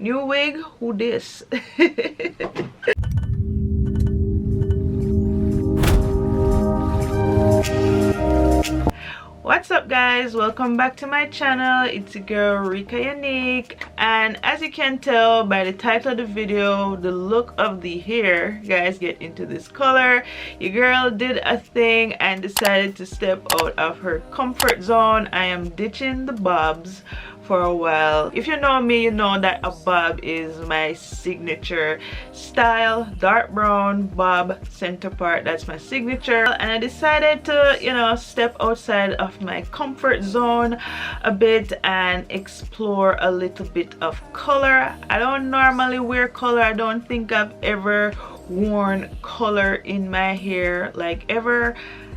New wig, who this? What's up guys, welcome back to my channel. It's your girl Reika Yanique, and as you can tell by the title of the video, the look of the hair, guys, get into this color. Your girl did a thing and decided to step out of her comfort zone. I am ditching the bobs for a while. If you know me, you know that a bob is my signature style. Dark brown bob center part, that's my signature. And I decided to, you know, step outside of my comfort zone a bit and explore a little bit of color. I don't normally wear color. I don't think I've ever worn color in my hair, like ever.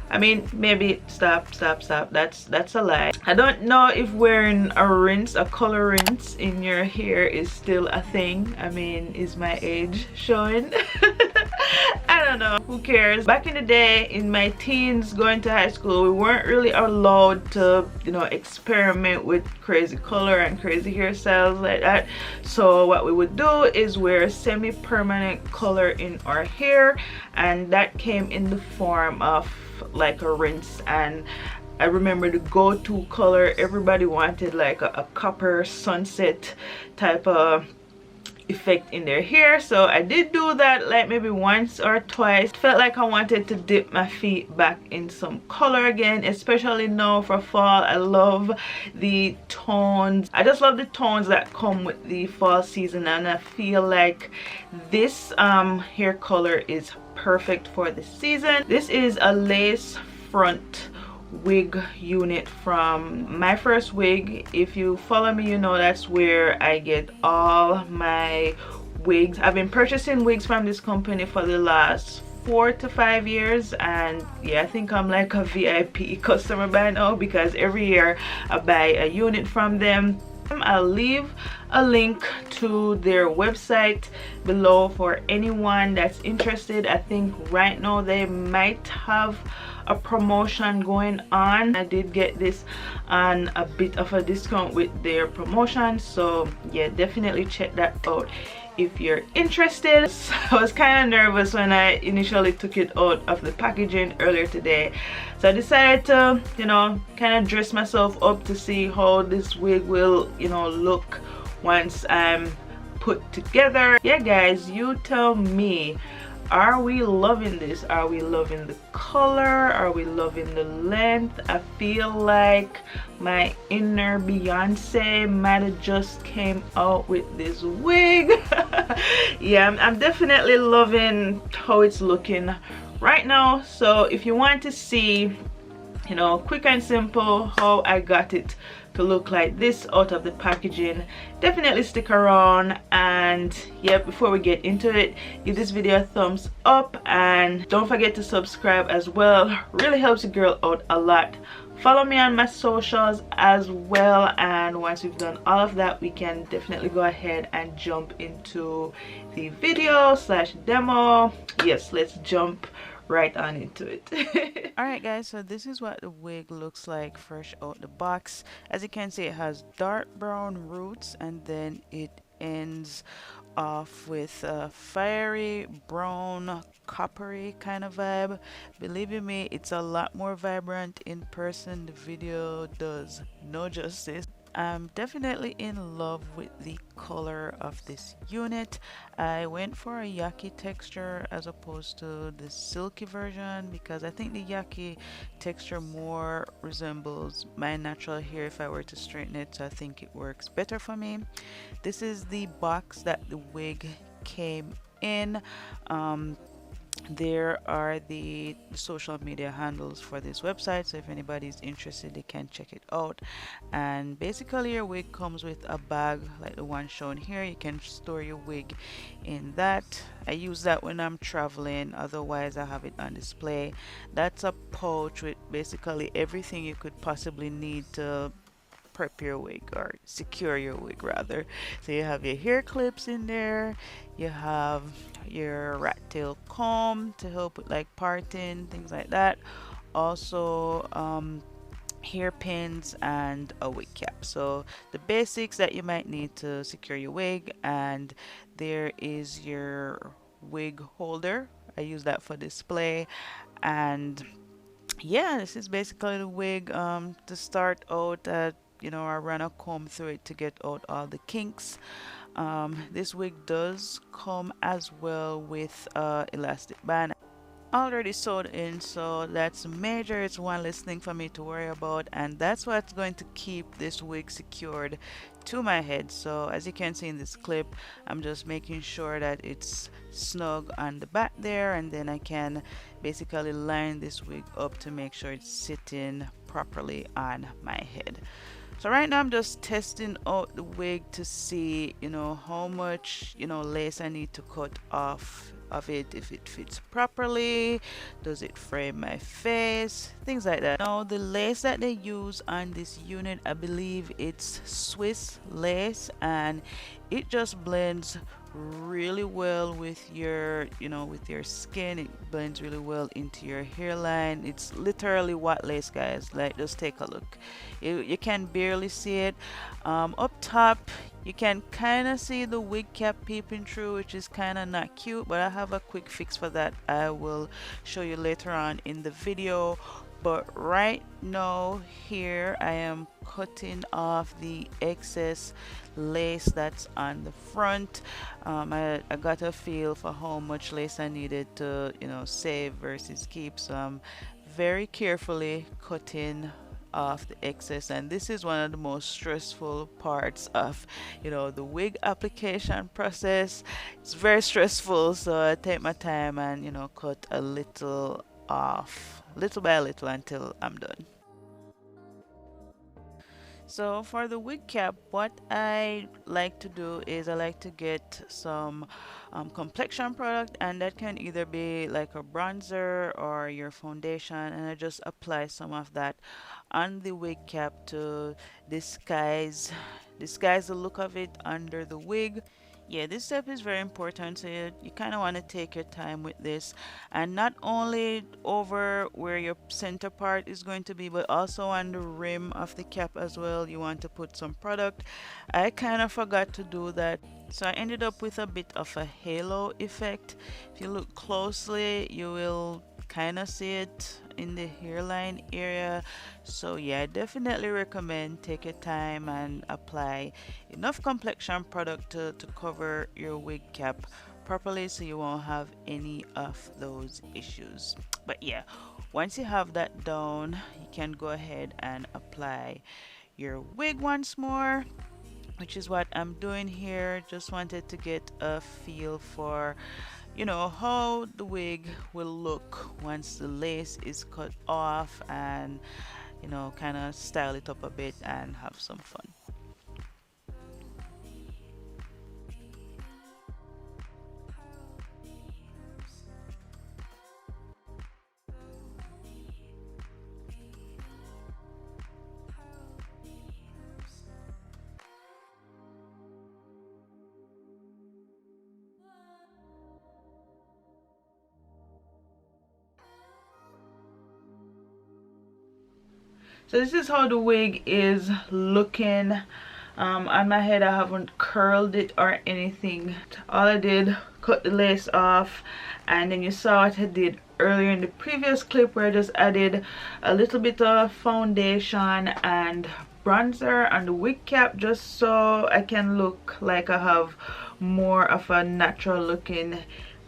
I mean, maybe stop, that's a lie. I don't know if wearing a color rinse in your hair is still a thing. I mean, is my age showing? I don't know, who cares. Back in the day, in my teens going to high school, we weren't really allowed to, you know, experiment with crazy color and crazy hairstyles like that. So what we would do is wear semi-permanent color in our hair, and that came in the form of like a rinse. And I remember the go-to color, everybody wanted like a copper sunset type of effect in their hair, so I did do that like maybe once or twice. Felt like I wanted to dip my feet back in some color again, especially now for fall. I love the tones. I just love the tones that come with the fall season, and I feel like this hair color is perfect for the season. This is a lace front wig unit from My First Wig. If you follow me, you know that's where I get all my wigs. I've been purchasing wigs from this company for the last 4 to 5 years, and yeah, I think I'm like a VIP customer by now because every year I buy a unit from them. I'll leave a link to their website below for anyone that's interested. I think right now they might have a promotion going on. I did get this on a bit of a discount with their promotion, so yeah, definitely check that out if you're interested. I was kind of nervous when I initially took it out of the packaging earlier today, so I decided to, you know, kind of dress myself up to see how this wig will, you know, look once I'm put together. Yeah guys, you tell me, are we loving this? Are we loving the color? Are we loving the length? I feel like my inner Beyonce might have just came out with this wig. Yeah, I'm definitely loving how it's looking right now. So if you want to see, you know, quick and simple how I got it to look like this out of the packaging, definitely stick around. And yeah, before we get into it, give this video a thumbs up and don't forget to subscribe as well. Really helps your girl out a lot. Follow me on my socials as well, and once we've done all of that, we can definitely go ahead and jump into the video slash demo. Yes, let's jump right on into it. All right guys, so this is what the wig looks like fresh out the box. As you can see, it has dark brown roots and then it ends off with a fiery brown coppery kind of vibe. Believe you me, it's a lot more vibrant in person. The video does no justice. I'm definitely in love with the color of this unit. I went for a yaki texture as opposed to the silky version because I think the yaki texture more resembles my natural hair if I were to straighten it, so I think it works better for me. This is the box that the wig came in. There are the social media handles for this website, so if anybody's interested, they can check it out. And basically your wig comes with a bag like the one shown here. You can store your wig in that. I use that when I'm traveling, otherwise I have it on display. That's a pouch with basically everything you could possibly need to prep your wig, or secure your wig rather. So you have your hair clips in there, you have your rat tail comb to help with like parting, things like that. Also hairpins, and a wig cap. So the basics that you might need to secure your wig, and there is your wig holder. I use that for display. And yeah, this is basically the wig. To start out, I run a comb through it to get out all the kinks. This wig does come as well with elastic band already sewed in, so that's major. It's one less thing for me to worry about, and that's what's going to keep this wig secured to my head. So as you can see in this clip, I'm just making sure that it's snug on the back there, and then I can basically line this wig up to make sure it's sitting properly on my head. So right now I'm just testing out the wig to see, how much, lace I need to cut off of it, if it fits properly, does it frame my face, things like that. Now the lace that they use on this unit, I believe it's Swiss lace, and it just blends really well with your skin. It blends really well into your hairline. It's literally what lace, guys. Like, just take a look. You can barely see it. Up top you can kind of see the wig cap peeping through, which is kind of not cute, but I have a quick fix for that. I will show you later on in the video. But right now here I am cutting off the excess lace that's on the front. I got a feel for how much lace I needed to save versus keep, so I'm very carefully cutting off the excess, and this is one of the most stressful parts of the wig application process. It's very stressful, so I take my time and cut a little off, little by little, until I'm done. So for the wig cap, what I like to do is I like to get some complexion product, and that can either be like a bronzer or your foundation, and I just apply some of that on the wig cap to disguise the look of it under the wig. Yeah, this step is very important, so you kind of want to take your time with this, and not only over where your center part is going to be, but also on the rim of the cap as well. You want to put some product. I kind of forgot to do that, so I ended up with a bit of a halo effect. If you look closely, you will kind of see it in the hairline area. So yeah, I definitely recommend take your time and apply enough complexion product to cover your wig cap properly, so you won't have any of those issues. But yeah, once you have that down, you can go ahead and apply your wig once more, which is what I'm doing here. Just wanted to get a feel for how the wig will look once the lace is cut off, and kind of style it up a bit and have some fun. So this is how the wig is looking. On my head, I haven't curled it or anything. All I did, cut the lace off, and then you saw what I did earlier in the previous clip, where I just added a little bit of foundation and bronzer on the wig cap, just so I can look like I have more of a natural looking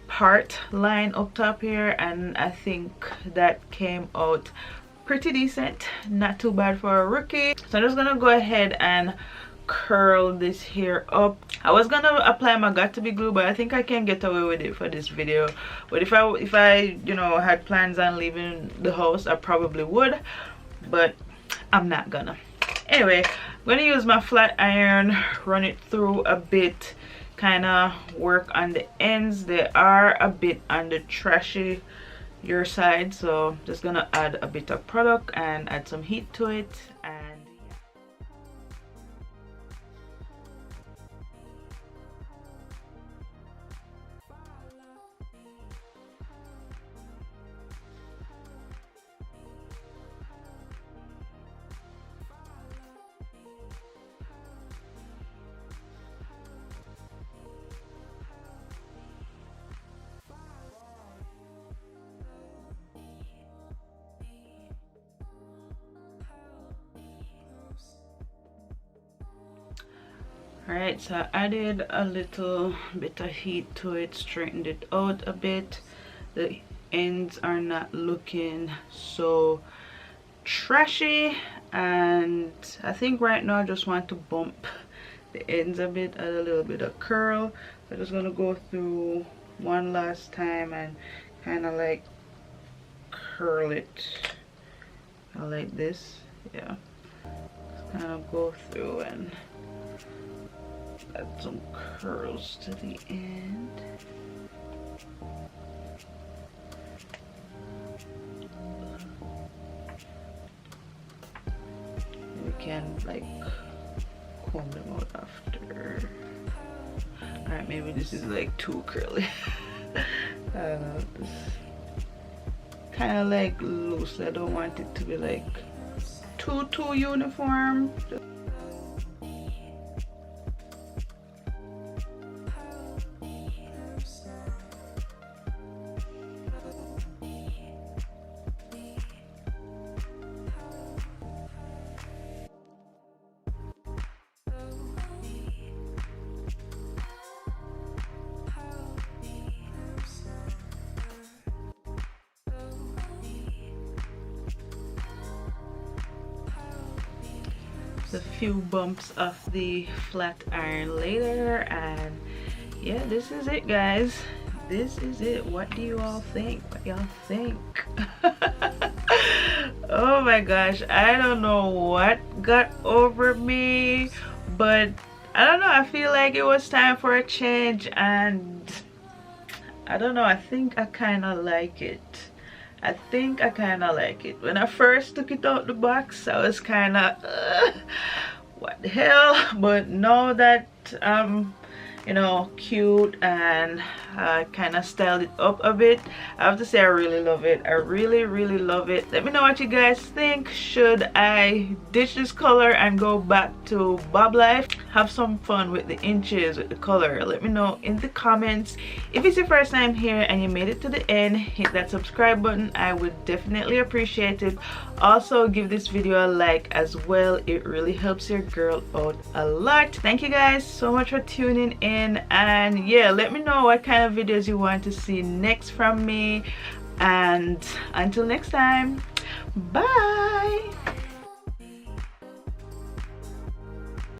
part line up top here, and I think that came out pretty decent, not too bad for a rookie. So I'm just gonna go ahead and curl this hair up. I was gonna apply my got to be glue, but I think I can get away with it for this video. But if I had plans on leaving the house, I probably would, but I'm not gonna. Anyway, I'm gonna use my flat iron, run it through a bit, kind of work on the ends. They are a bit on the trashy your side, so just gonna add a bit of product and add some heat to it. And Alright, so I added a little bit of heat to it, straightened it out a bit. The ends are not looking so trashy, and I think right now I just want to bump the ends a bit, add a little bit of curl. So I'm just gonna go through one last time and kind of like curl it like this. Yeah, just kind of go through and add some curls to the end. We can like comb them out after. Alright, maybe this is like too curly. I don't know, this kind of like loose. I don't want it to be like too uniform. A few bumps of the flat iron later, and yeah, this is it, guys. This is it. What do you all think? What y'all think? Oh my gosh, I don't know what got over me, but I don't know, I feel like it was time for a change, and I don't know, I think I kind of like it. I think I kind of like it. When I first took it out the box, I was kind of what the hell, but now that you know, cute and kind of styled it up a bit, I have to say I really love it. I really love it. Let me know what you guys think. Should I ditch this color and go back to bob life? Have some fun with the inches, with the color. Let me know in the comments. If it's your first time here and you made it to the end, hit that subscribe button. I would definitely appreciate it. Also, give this video a like as well. It really helps your girl out a lot. Thank you guys so much for tuning in, and yeah, let me know what kind of videos you want to see next from me, and until next time, bye.